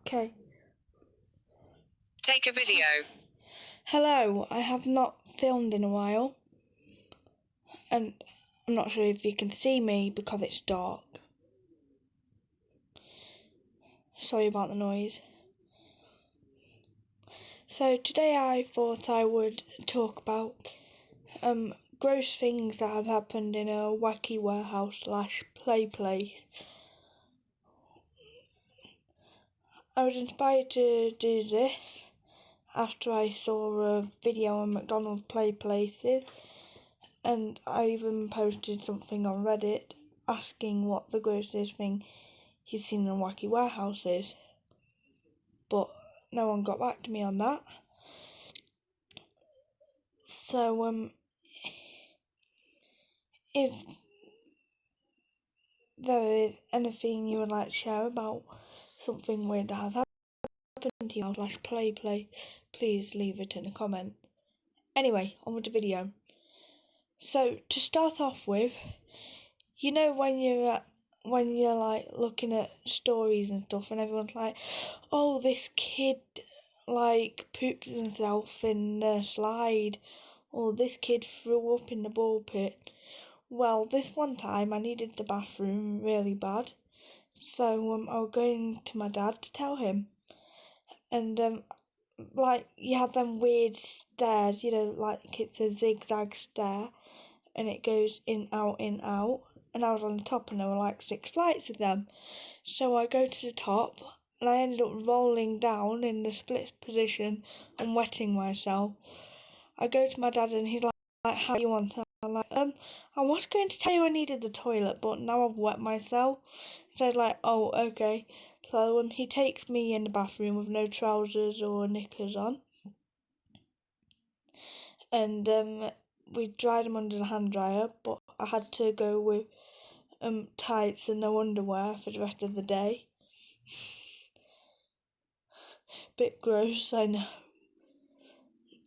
Okay. Take a video. Hello, I have not filmed in a while, and I'm not sure if you can see me because it's dark. Sorry about the noise. So today I thought I would talk about gross things that have happened in a wacky warehouse / play place. I was inspired to do this after I saw a video on McDonald's play places, and I even posted something on Reddit asking what the grossest thing he's seen in a wacky warehouse is, but no one got back to me on that. So if there is anything you would like to share about something weird that has happened to you / play, please leave it in a comment. Anyway, on with the video. So to start off with, you know when you're like looking at stories and stuff, and everyone's like, "Oh, this kid like pooped himself in the slide," or "This kid threw up in the ball pit." Well, this one time I needed the bathroom really bad, so I was going to my dad to tell him, and like you had them weird stairs, you know, like it's a zigzag stair, and it goes in, out, and I was on the top, and there were like 6 flights of them. So I go to the top, and I ended up rolling down in the split position and wetting myself. I go to my dad, and he's like, "How do you want it?" I'm like, I was going to tell you I needed the toilet, but now I've wet myself. So he's like, "Oh, okay." So he takes me in the bathroom with no trousers or knickers on, and we dried them under the hand dryer, but I had to go with tights and no underwear for the rest of the day. Bit gross, I know.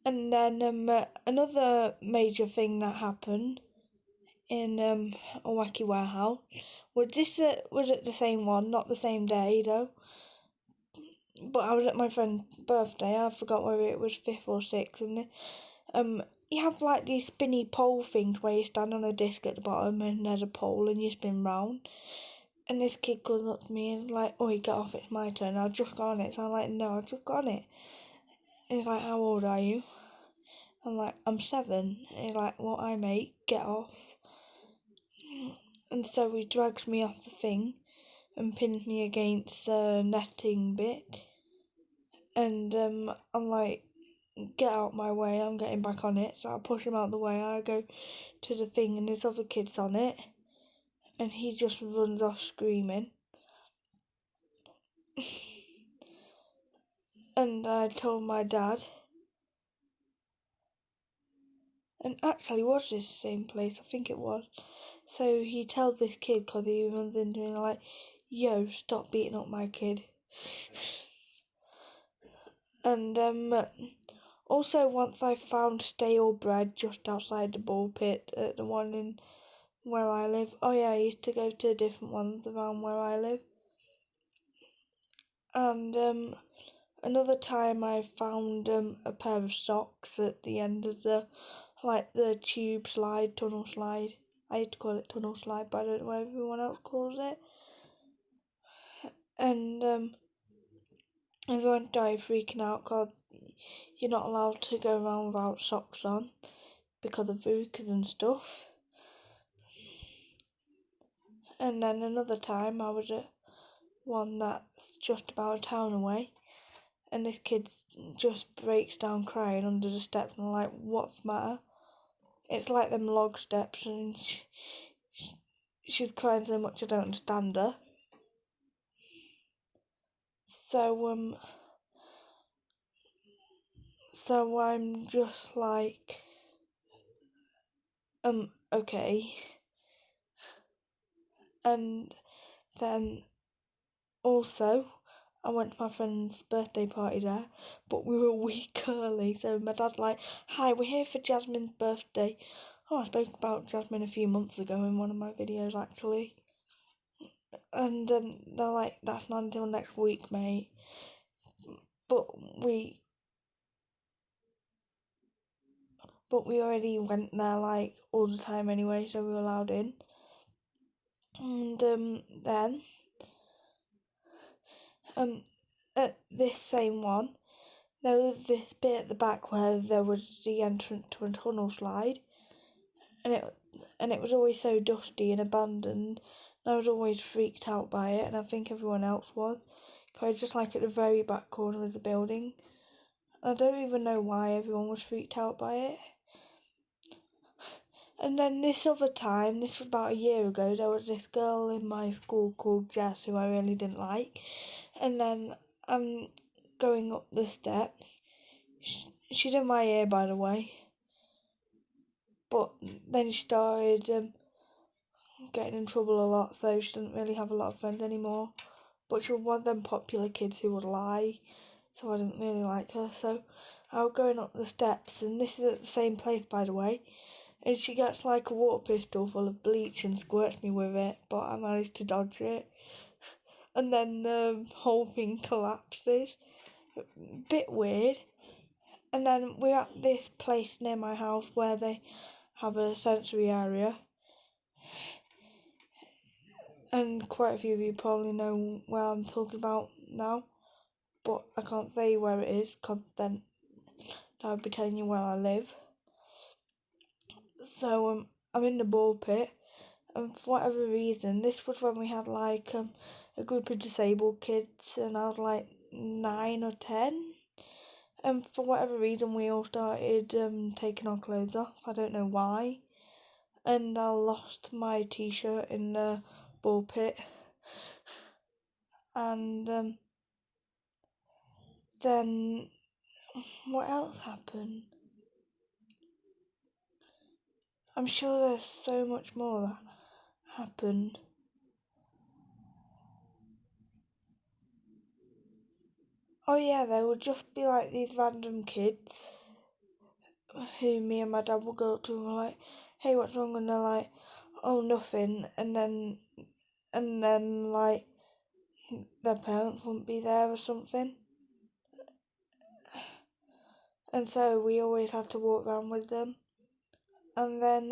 And then another major thing that happened in a wacky warehouse was was it the same one, not the same day though. But I was at my friend's birthday. I forgot whether it was 5th or 6th, and you have like these spinny pole things where you stand on a disc at the bottom and there's a pole and you spin round. And this kid goes up to me and is like, "Oh, get off, it's my turn. I've just got on it." So I'm like, "No, I've just got on it." And he's like, "How old are you?" I'm like, "I'm 7. And he's like, "Well, I'm 8, get off." And so he drags me off the thing and pins me against the netting bit. And I'm like, "Get out my way, I'm getting back on it." So I push him out the way. I go to the thing and there's other kids on it. And he just runs off screaming. And I told my dad. And actually, was this the same place? I think it was. So he tells this kid, because he runs into him like, "Yo, stop beating up my kid." And also once I found stale bread just outside the ball pit at the one in where I live. Oh yeah, I used to go to different ones around where I live. And another time I found a pair of socks at the end of the tube slide, tunnel slide. I used to call it tunnel slide, but I don't know what everyone else calls it. And everyone started freaking out because you're not allowed to go around without socks on because of VUCAs and stuff. And then another time I was at one that's just about a town away, and this kid just breaks down crying under the steps, and I'm like, "What's the matter?" It's like them log steps, and she's crying so much I don't understand her. So I'm just like, okay. And then also, I went to my friend's birthday party there, but we were a week early, so my dad's like, "Hi, we're here for Jasmine's birthday." Oh, I spoke about Jasmine a few months ago in one of my videos, actually. and they're like, that's not until next week, mate. But we already went there like all the time anyway, so we were allowed in. And then at this same one, there was this bit at the back where there was the entrance to a tunnel slide, and it was always so dusty and abandoned. And I was always freaked out by it, and I think everyone else was. Cause I was just like at the very back corner of the building. I don't even know why everyone was freaked out by it. And then this other time, this was about a year ago, there was this girl in my school called Jess who I really didn't like. And then I'm going up the steps. She's in my ear, by the way. But then she started getting in trouble a lot, so she didn't really have a lot of friends anymore. But she was one of them popular kids who would lie, so I didn't really like her. So I was going up the steps, and this is at the same place, by the way. And she gets like a water pistol full of bleach and squirts me with it, but I managed to dodge it. And then the whole thing collapses. Bit weird. And then we're at this place near my house where they have a sensory area. And quite a few of you probably know where I'm talking about now, but I can't say where it is because then I'll be telling you where I live. So I'm in the ball pit, and for whatever reason, this was when we had like a group of disabled kids, and I was like 9 or 10. And for whatever reason, we all started taking our clothes off. I don't know why. And I lost my t-shirt in the ball pit. And then what else happened? I'm sure there's so much more that happened. Oh yeah, there would just be like these random kids who me and my dad would go up to and we're like, hey, what's wrong? And they're like, oh, nothing. And then like their parents wouldn't be there or something. And so we always had to walk around with them. And then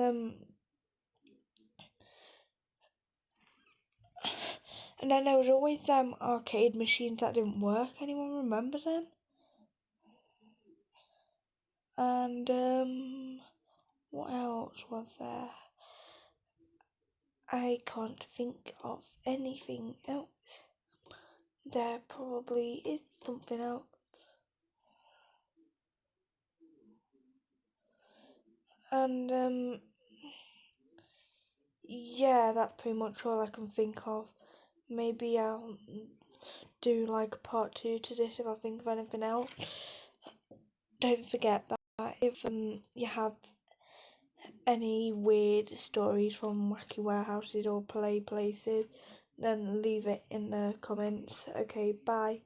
there was always them arcade machines that didn't work. Anyone remember them? And what else was there? I can't think of anything else. There probably is something else. And yeah, that's pretty much all I can think of. Maybe I'll do like a part 2 to this if I think of anything else. Don't forget that if you have any weird stories from wacky warehouses or play places, then leave it in the comments. Okay, bye.